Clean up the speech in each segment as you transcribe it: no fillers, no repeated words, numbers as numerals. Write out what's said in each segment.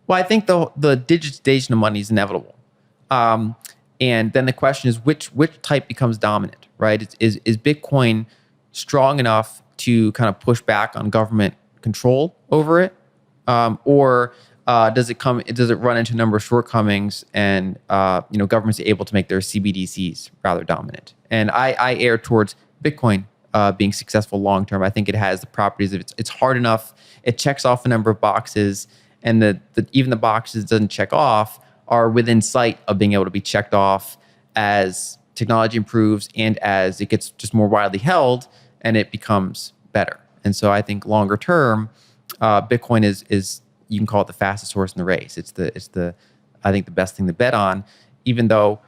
Well, I think the digitization of money is inevitable. Um, and then the question is which type becomes dominant, right? Is Bitcoin strong enough to kind of push back on government control over it, or does it run into a number of shortcomings, and governments are able to make their CBDCs rather dominant? And I err towards Bitcoin being successful long term. I think it has the properties of it's hard enough. It checks off a number of boxes, and even the boxes it doesn't check off are within sight of being able to be checked off as technology improves and as it gets just more widely held and it becomes better. And so I think longer term, Bitcoin is you can call it the fastest horse in the race. It's the I think the best thing to bet on, even though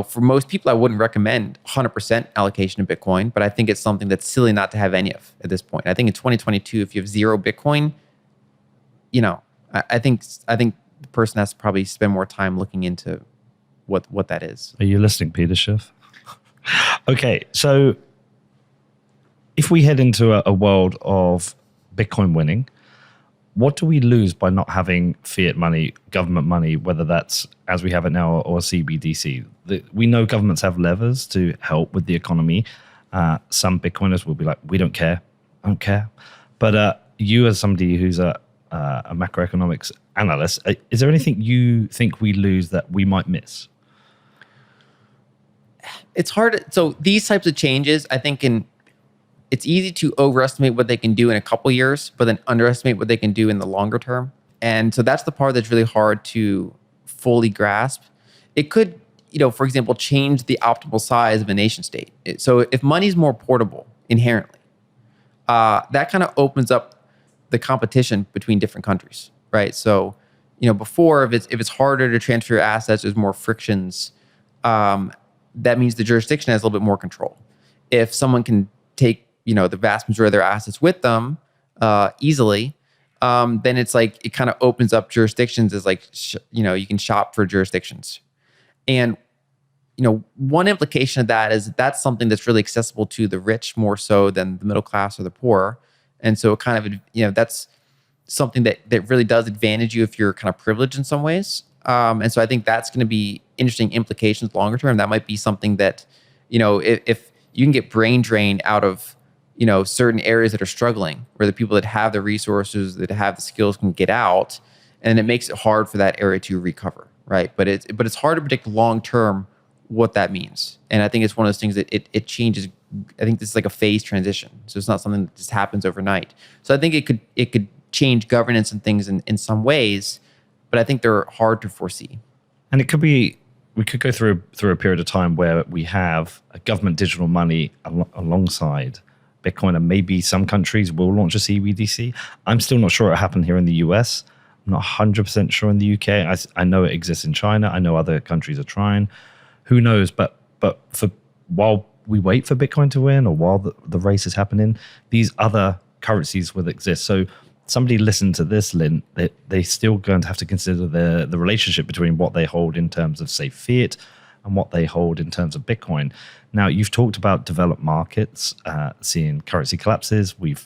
for most people I wouldn't recommend 100% allocation to Bitcoin, but I think it's something that's silly not to have any of at this point. I think in 2022, if you have zero Bitcoin, I think the person has to probably spend more time looking into what that is. Are you listening, Peter Schiff? Okay, so if we head into a world of Bitcoin winning, what do we lose by not having fiat money, government money, whether that's as we have it now or CBDC? We know governments have levers to help with the economy. Some Bitcoiners will be like, we don't care. I don't care. But you as somebody who's a macroeconomics analyst, is there anything you think we lose that we might miss? It's hard. So these types of changes, I think it's easy to overestimate what they can do in a couple years, but then underestimate what they can do in the longer term. And so that's the part that's really hard to fully grasp. It could, for example, change the optimal size of a nation state. So if money's more portable inherently, that kind of opens up the competition between different countries, right? So, before if it's harder to transfer your assets, there's more frictions. That means the jurisdiction has a little bit more control. If someone can take the vast majority of their assets with them easily, then it's like it kind of opens up jurisdictions as like you can shop for jurisdictions. And one implication of that is that's something that's really accessible to the rich more so than the middle class or the poor. And so it kind of that's something that really does advantage you if you're kind of privileged in some ways. And so I think that's going to be interesting implications longer term. That might be something that if you can get brain drain out of certain areas that are struggling, where the people that have the resources, that have the skills can get out, and it makes it hard for that area to recover, right? But it's hard to predict long term what that means. And I think it's one of those things that it changes. I think this is like a phase transition. So it's not something that just happens overnight. So I think it could change governance and things in some ways, but I think they're hard to foresee. And it could be, we could go through a period of time where we have a government digital money alongside Bitcoin, and maybe some countries will launch a CBDC. I'm still not sure it happened here in the US. I'm not 100% sure in the UK. I know it exists in China. I know other countries are trying. Who knows? But for while we wait for Bitcoin to win, or while the race is happening, these other currencies will exist. So somebody listen to this, Lyn, they're still going to have to consider the relationship between what they hold in terms of, say, fiat and what they hold in terms of Bitcoin. Now, you've talked about developed markets seeing currency collapses. We've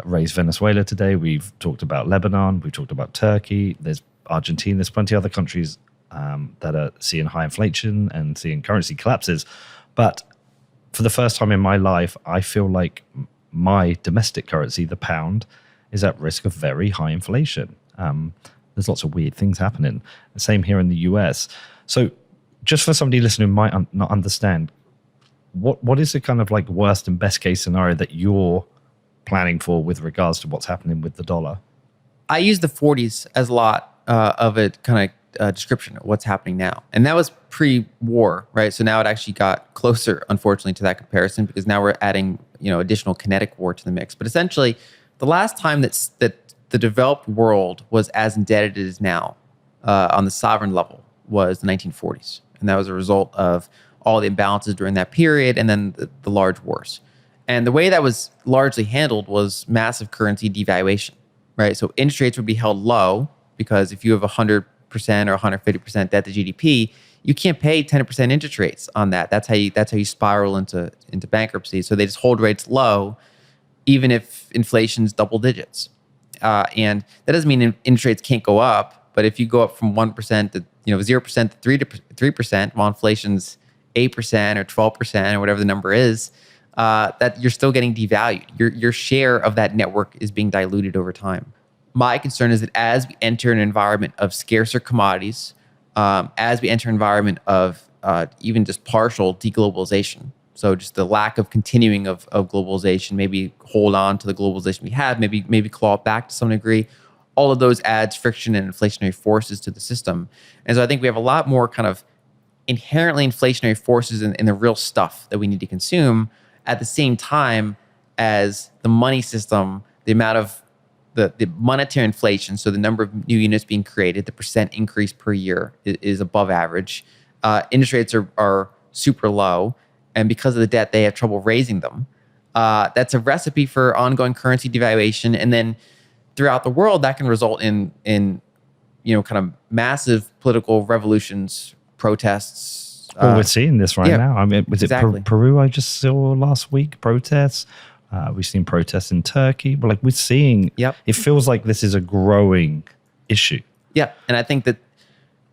raised Venezuela today. We've talked about Lebanon. We've talked about Turkey. There's Argentina. There's plenty of other countries that are seeing high inflation and seeing currency collapses. But for the first time in my life, I feel like my domestic currency, the pound, is at risk of very high inflation. There's lots of weird things happening. The same here in the US. So just for somebody listening who might not understand, what is the kind of like worst and best case scenario that you're planning for with regards to what's happening with the dollar? I use the 40s as a lot of a kind of description of what's happening now. And that was pre-war, right? So now it actually got closer, unfortunately, to that comparison, because now we're adding additional kinetic war to the mix. But essentially, the last time that the developed world was as indebted as it is now on the sovereign level was the 1940s. And that was a result of all the imbalances during that period and then the large wars. And the way that was largely handled was massive currency devaluation, right? So interest rates would be held low because if you have 100% or 150% debt to GDP, you can't pay 10% interest rates on that. That's how you spiral into bankruptcy. So they just hold rates low, even if inflation's double digits. And that doesn't mean interest rates can't go up, But if you go up from 1% to 0% to 3%, while inflation's 8% or 12% or whatever the number is, that you're still getting devalued. Your share of that network is being diluted over time. My concern is that as we enter an environment of scarcer commodities, as we enter an environment of even just partial deglobalization, so just the lack of continuing of globalization, maybe hold on to the globalization we have, maybe claw it back to some degree, all of those adds friction and inflationary forces to the system. And so I think we have a lot more kind of inherently inflationary forces in the real stuff that we need to consume at the same time as the money system, the amount of the monetary inflation, so the number of new units being created, the percent increase per year is above average. Interest rates are super low, and because of the debt, they have trouble raising them. That's a recipe for ongoing currency devaluation, and then throughout the world, that can result in kind of massive political revolutions, protests. Well, we're seeing this now. I mean, was exactly. it Peru I just saw last week? Protests. We've seen protests in Turkey, but we're seeing, it feels like this is a growing issue. Yeah. And I think that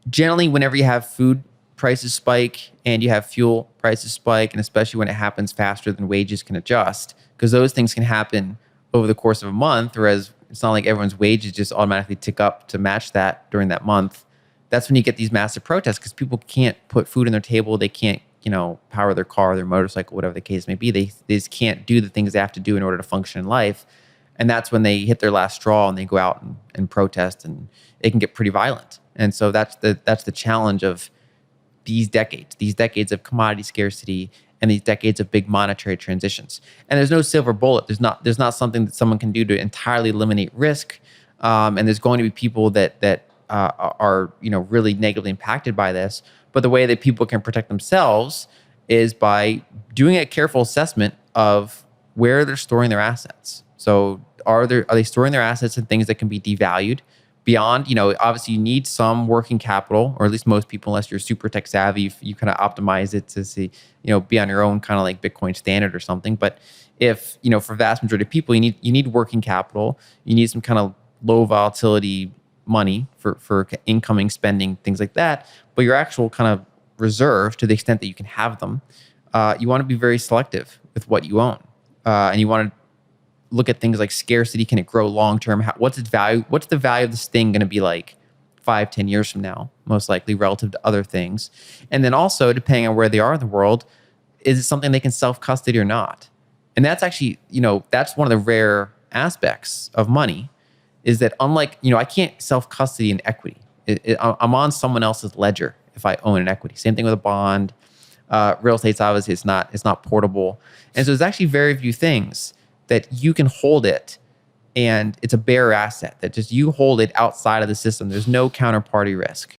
generally whenever you have food prices spike and you have fuel prices spike, and especially when it happens faster than wages can adjust, because those things can happen over the course of a month, whereas it's not like everyone's wages just automatically tick up to match that during that month. That's when you get these massive protests because people can't put food on their table. They can't power their car, their motorcycle, whatever the case may be. They just can't do the things they have to do in order to function in life. And that's when they hit their last straw and they go out and protest, and it can get pretty violent. And so that's the challenge of these decades of commodity scarcity and these decades of big monetary transitions. And there's no silver bullet. There's not something that someone can do to entirely eliminate risk. And there's going to be people that are really negatively impacted by this. But the way that people can protect themselves is by doing a careful assessment of where they're storing their assets. So are they storing their assets in things that can be devalued beyond, obviously you need some working capital, or at least most people, unless you're super tech savvy, you kind of optimize it to see, be on your own kind of like Bitcoin standard or something. But if, for vast majority of people, you need working capital, you need some kind of low volatility money for incoming spending, things like that. But your actual kind of reserve, to the extent that you can have them, you want to be very selective with what you own. And you want to look at things like scarcity. Can it grow long term? What's its value? What's the value of this thing going to be like 5-10 years from now, most likely, relative to other things? And then also, depending on where they are in the world, is it something they can self-custody or not? And that's actually, that's one of the rare aspects of money, is that unlike, I can't self-custody an equity. I'm on someone else's ledger if I own an equity. Same thing with a bond. Real estate's obviously it's not portable. And so there's actually very few things that you can hold it and it's a bare asset, that just you hold it outside of the system. There's no counterparty risk.